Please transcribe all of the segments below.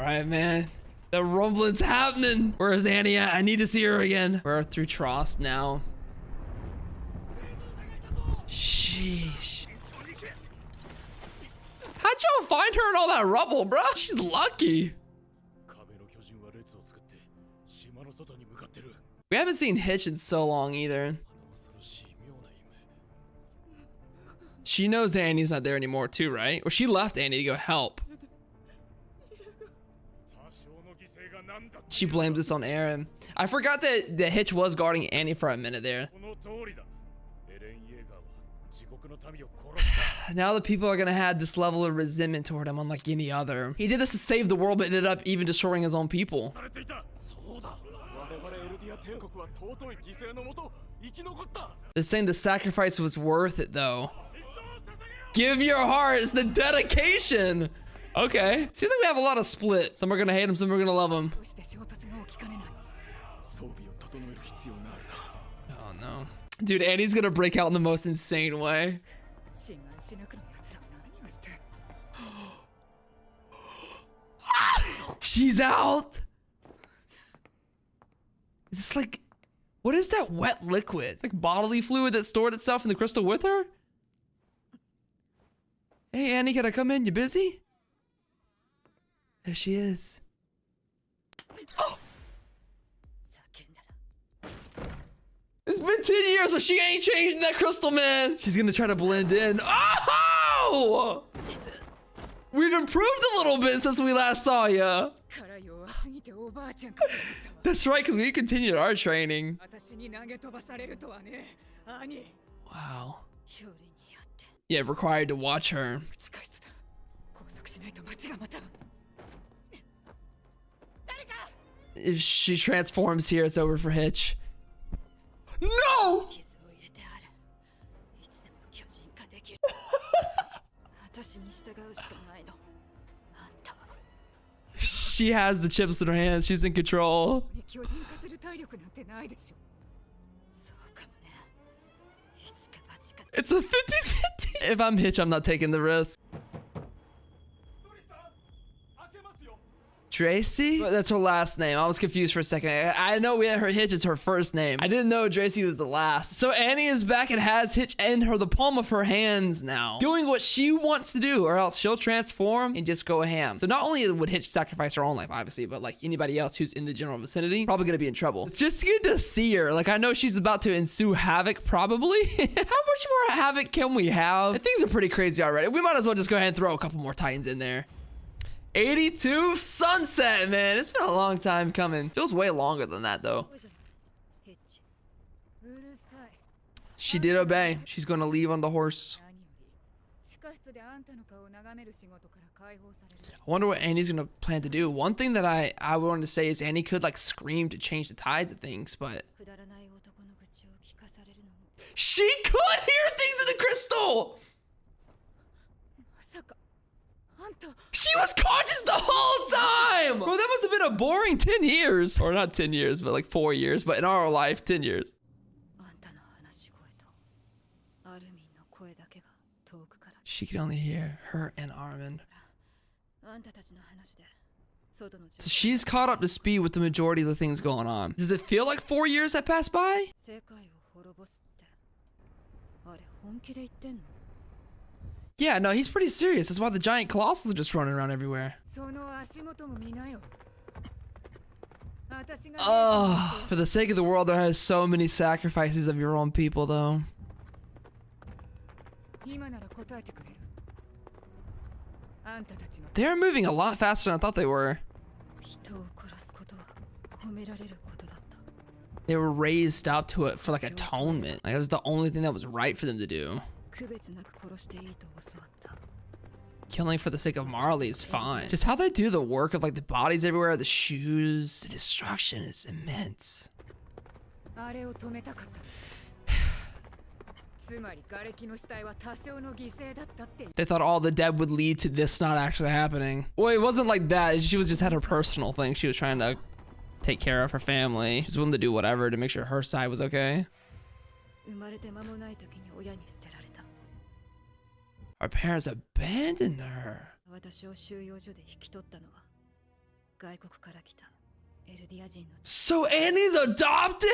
right, man. The rumbling's happening. Where is Annie at? I need to see her again. We're through Trost now. Sheesh. How'd y'all find her in all that rubble, bro? She's lucky. We haven't seen Hitch in so long either. She knows that Annie's not there anymore too, right? Or she left Annie to go help. She blames this on Aaron. I forgot that Hitch was guarding Annie for a minute there. Now the people are gonna have this level of resentment toward him unlike any other. He did this to save the world, but ended up even destroying his own people. They're saying the sacrifice was worth it though. Give your heart, it's the dedication. Okay, seems like we have a lot of split. Some are gonna hate him, some are gonna love him. Oh no. Dude, Annie's gonna break out in the most insane way. She's out. Is this like, what is that wet liquid? It's like bodily fluid that stored itself in the crystal with her? Hey Annie, can I come in? You busy? There she is. Oh. It's been 10 years, but she ain't changing that crystal, man. She's gonna try to blend in. Oh! We've improved a little bit since we last saw ya. That's right, because we continued our training. Wow. Yeah, required to watch her. If she transforms here, it's over for Hitch. No! She has the chips in her hands. She's in control. It's a 50-50. If I'm Hitch, I'm not taking the risk. Tracy? That's her last name. I was confused for a second. I know we had her Hitch is her first name. I didn't know Tracy was the last. So Annie is back and has Hitch in the palm of her hands now, doing what she wants to do, or else she'll transform and just go ham. So not only would Hitch sacrifice her own life, obviously, but like anybody else who's in the general vicinity, probably gonna be in trouble. It's just good to see her. Like I know she's about to ensue havoc, probably. How much more havoc can we have? Things are pretty crazy already. We might as well just go ahead and throw a couple more Titans in there. 82 sunset, man. It's been a long time coming. Feels way longer than that though. She did obey. She's gonna leave on the horse. I wonder what Annie's gonna plan to do. One thing that I wanted to say is Annie could like scream to change the tides of things, but she could hear things in the crystal. She was conscious the whole time! Bro, that must have been a boring 10 years. Or not 10 years, but like 4 years. But in our life, 10 years. She could only hear her and Armin. So she's caught up to speed with the majority of the things going on. Does it feel like 4 years have passed by? Yeah, no, he's pretty serious. That's why the giant colossals are just running around everywhere. Oh, for the sake of the world, there has so many sacrifices of your own people, though. They're moving a lot faster than I thought they were. They were raised up to it for like atonement. Like it was the only thing that was right for them to do. Killing for the sake of Marley is fine. Just how they do the work of like the bodies everywhere, the shoes, the destruction is immense. They thought all the dead would lead to this not actually happening. Well, it wasn't like that. She was just had her personal thing. She was trying to take care of her family. She was willing to do whatever to make sure her side was okay. Our parents abandoned her. So Annie's adopted?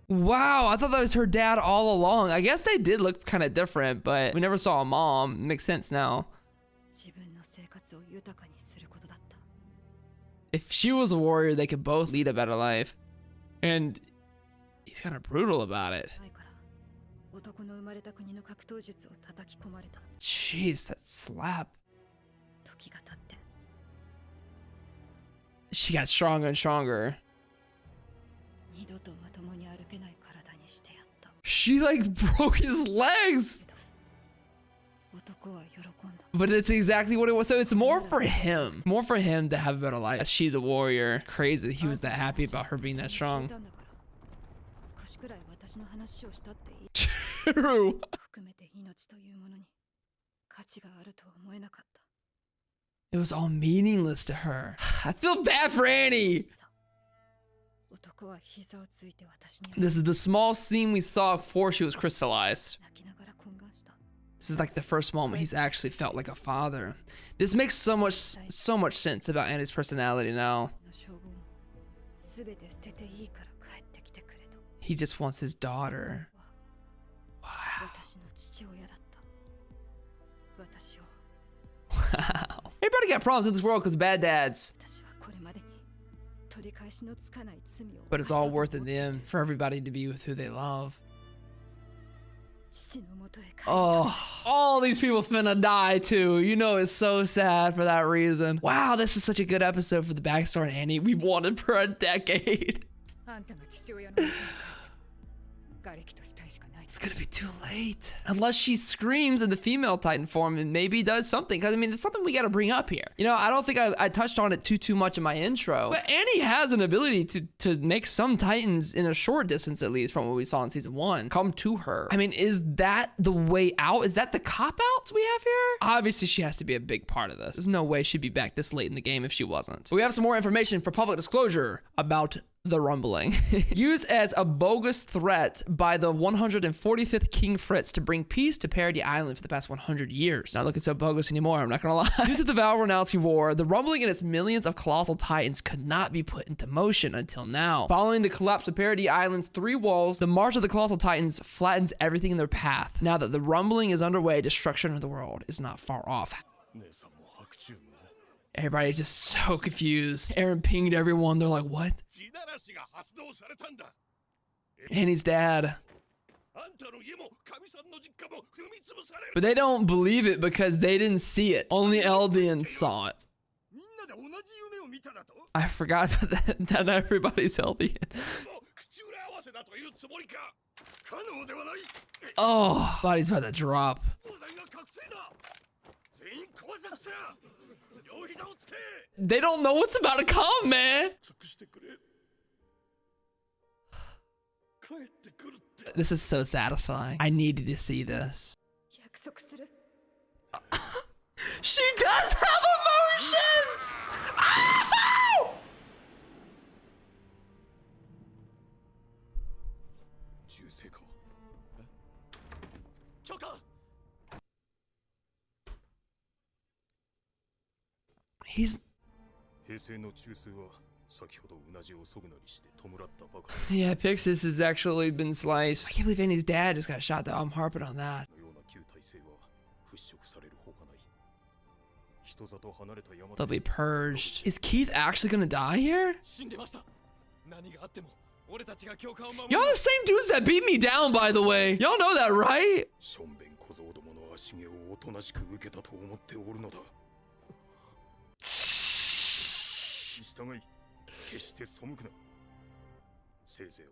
Wow, I thought that was her dad all along. I guess they did look kind of different, but we never saw a mom. Makes sense now. If she was a warrior, they could both lead a better life. And he's kind of brutal about it. Jeez, that slap. She got stronger and stronger. She like broke his legs. But it's exactly what it was. So it's more for him. More for him to have a better life. She's a warrior. Crazy that he was that happy about her being that strong. True. It was all meaningless to her. I feel bad for Annie. This is the small scene we saw before she was crystallized. This is like the first moment he's actually felt like a father. This makes so much sense about Annie's personality now. He just wants his daughter. Wow. Wow. Everybody got problems in this world because bad dads. But it's all worth it in the end for everybody to be with who they love. Oh, all these people finna die too. You know it's so sad for that reason. Wow, this is such a good episode for the backstory of Annie we've wanted for a decade. It's gonna be too late. Unless she screams in the female Titan form and maybe does something. Because, I mean, it's something we gotta bring up here. You know, I don't think I touched on it too much in my intro. But Annie has an ability to make some Titans, in a short distance at least, from what we saw in season 1, come to her. I mean, is that the way out? Is that the cop-out we have here? Obviously, she has to be a big part of this. There's no way she'd be back this late in the game if she wasn't. But we have some more information for public disclosure about the rumbling. Used as a bogus threat by the 145th King Fritz to bring peace to Paradise Island for the past 100 years. Not looking so bogus anymore, I'm not gonna lie. Due to the Val renouncing war, the rumbling and its millions of colossal titans could not be put into motion until now. Following the collapse of Paradise Island's 3 walls, the march of the colossal titans flattens everything in their path. Now that the rumbling is underway, destruction of the world is not far off. Everybody's just so confused. Aaron pinged everyone. They're like, what? Annie's dad. But they don't believe it because they didn't see it. Only Eldians saw it. I forgot that everybody's Eldian. Oh, body's about to drop. They don't know what's about to come, man. This is so satisfying. I needed to see this. She does have emotions! Oh! Yeah, Pixis has actually been sliced. I can't believe Annie's dad just got shot though. I'm harping on that. They'll be purged. Is Keith actually gonna die here? Y'all the same dudes that beat me down, by the way. Y'all know that, right?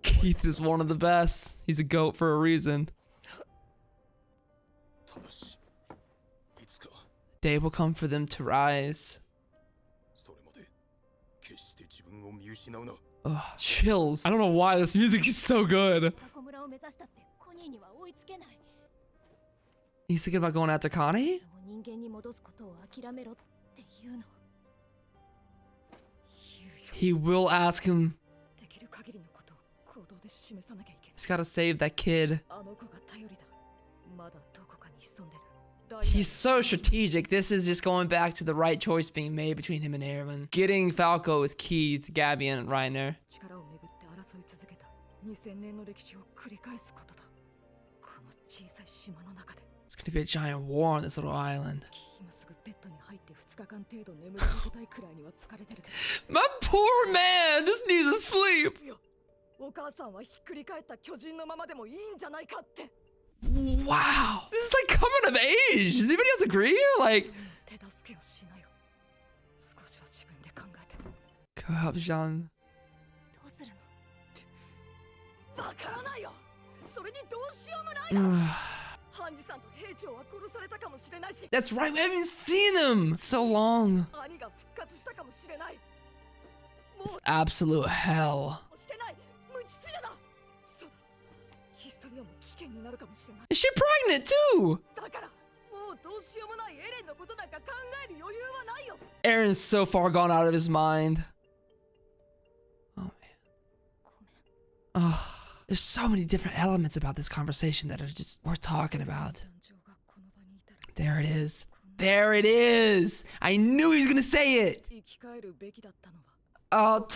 Keith is one of the best. He's a goat for a reason. Day will come for them to rise. Ugh, chills. I don't know why this music is so good. He's thinking about going after Connie? He will ask him. He's gotta save that kid. He's so strategic. This is just going back to the right choice being made between him and Aaron. Getting Falco is key to Gabby and Reiner. It's gonna be a giant war on this little island. My poor man just needs to sleep. Wow, this is like coming of age. Does anybody else agree? Like, go help Jean. That's right, we haven't seen him so long. It's absolute hell. Is she pregnant too? Aaron's so far gone out of his mind. Oh man. Oh, there's so many different elements about this conversation that are just worth talking about. There it is. There it is. I knew he was gonna say it. Oh,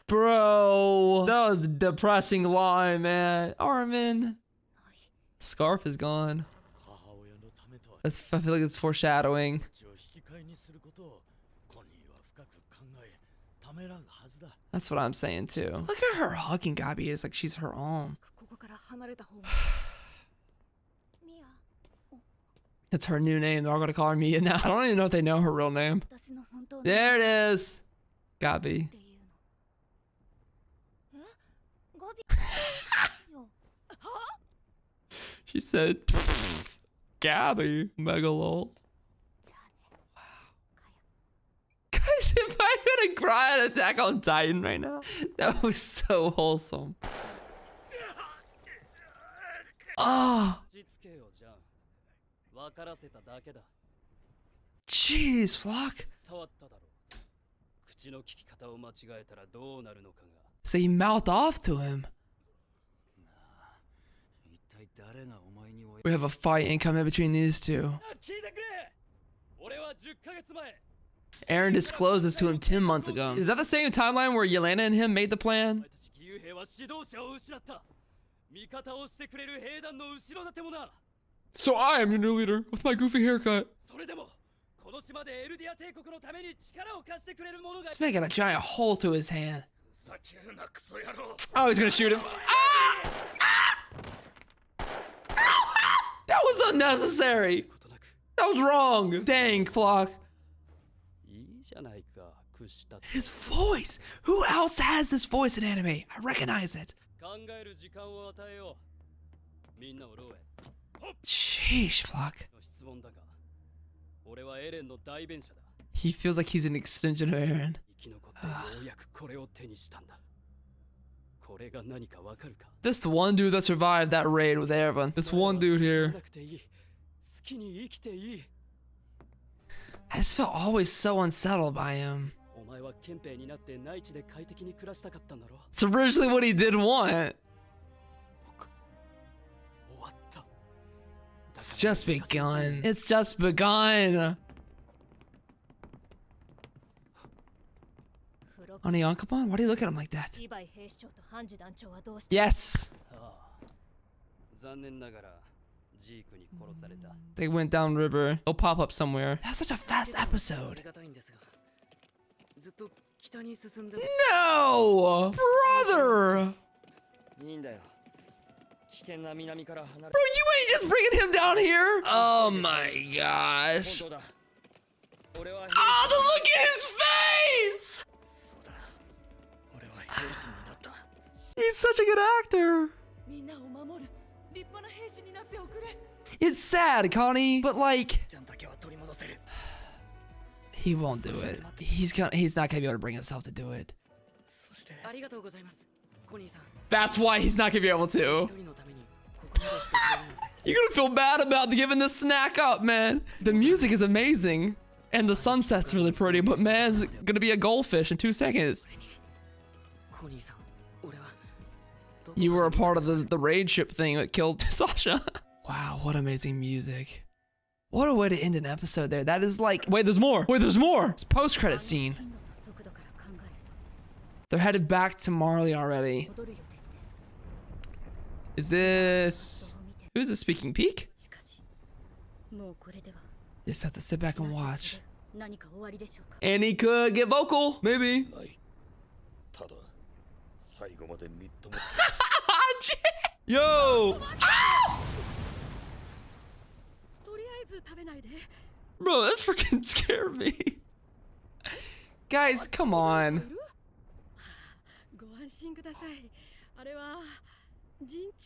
bro, that was a depressing line, man. Armin, scarf is gone. I feel like it's foreshadowing. That's what I'm saying too. Look at her hugging Gabi. It's like she's her own. That's her new name. They're all gonna call her Mia now. I don't even know if they know her real name. There it is. Gabi. She said, Gabi. Mega lol. Wow. Guys, if I gonna cry at Attack on Titan right now? That was so wholesome. Oh. Jeez, Flock. So he mouthed off to him. We have a fight incoming between these two. Aaron disclosed this to him 10 months ago. Is that the same timeline where Yelena and him made the plan? So I am your new leader with my goofy haircut. He's making a giant hole through his hand. Oh, he's gonna shoot him. Ah! Ah! That was unnecessary. That was wrong. Dang, Flock. His voice. Who else has this voice in anime? I recognize it. Sheesh, Flock. He feels like he's an extension of Aaron. This one dude that survived that raid with Aaron. This one dude here. I just felt always so unsettled by him. It's originally what he did want. It's just begun. It's just begun. Onionkapan? Why do you look at him like that? Yes. They went down river. They'll pop up somewhere. That's such a fast episode. No! Brother! Bro, you ain't just bringing him down here! Oh my gosh. Oh, the look at his face! He's such a good actor. It's sad, Connie, but like, he won't do it. He's not gonna be able to bring himself to do it. That's why he's not gonna be able to. You're gonna feel bad about giving this snack up, man. The music is amazing, and the sunset's really pretty, but man's gonna be a goldfish in 2 seconds. You were a part of the raid ship thing that killed Sasha. Wow, what amazing music. What a way to end an episode there. That is like, wait, there's more. Wait, there's more. It's post-credit scene. They're headed back to Marley already. Is this, who's this speaking? Peak? Just have to sit back and watch. Annie could get vocal, maybe. Yo! Ah! Bro, that freaking scared me. Guys, come on. Let's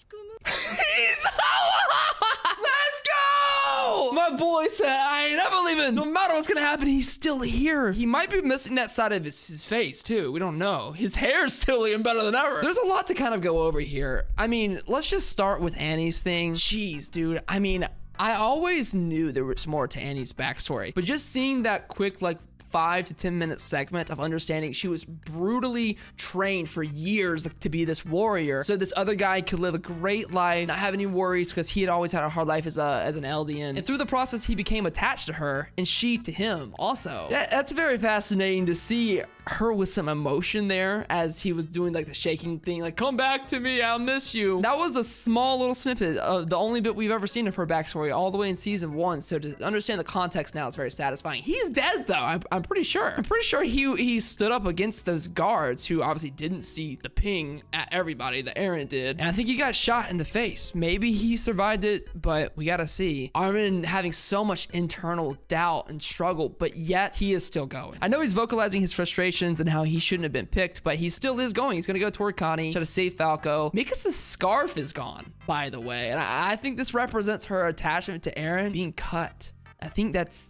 go! My boy said, I ain't never leaving. No matter what's gonna happen, he's still here. He might be missing that side of his face too. We don't know. His hair's still even better than ever. There's a lot to kind of go over here. I mean, let's just start with Annie's thing. Jeez, dude. I mean, I always knew there was more to Annie's backstory, but just seeing that quick, like, 5 to 10 minute segment of understanding she was brutally trained for years to be this warrior, so this other guy could live a great life, not have any worries, because he had always had a hard life as an Eldian, and through the process he became attached to her and she to him also. That's very fascinating to see her with some emotion there as he was doing like the shaking thing, like, come back to me, I'll miss you. That was a small little snippet of the only bit we've ever seen of her backstory all the way in season 1, so to understand the context now is very satisfying. He's dead though, I'm pretty sure. I'm pretty sure he stood up against those guards who obviously didn't see the ping at everybody that Eren did, and I think he got shot in the face. Maybe he survived it, but we gotta see. Armin having so much internal doubt and struggle, but yet he is still going. I know he's vocalizing his frustration and how he shouldn't have been picked, but he still is going. He's gonna go toward Connie, try to save Falco. Mika's scarf is gone, by the way, and I think this represents her attachment to Eren being cut. I think that's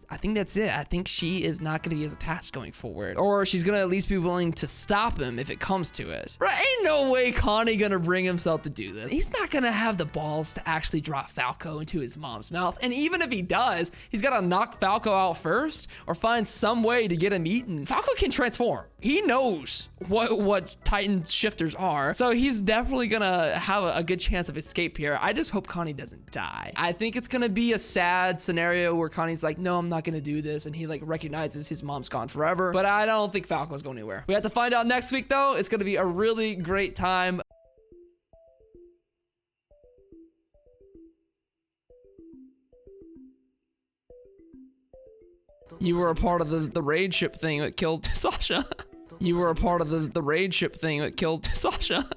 it. I think she is not going to be as attached going forward, or she's going to at least be willing to stop him if it comes to it. Right? Ain't no way Connie going to bring himself to do this. He's not going to have the balls to actually drop Falco into his mom's mouth. And even if he does, he's got to knock Falco out first or find some way to get him eaten. Falco can transform. He knows what Titan shifters are, so he's definitely gonna have a good chance of escape here. I just hope Connie doesn't die. I think it's gonna be a sad scenario where Connie's like, no, I'm not gonna do this, and he like recognizes his mom's gone forever, but I don't think Falco's going anywhere. We have to find out next week though. It's gonna be a really great time. You were a part of the raid ship thing that killed Sasha. You were a part of the raid ship thing that killed Sasha.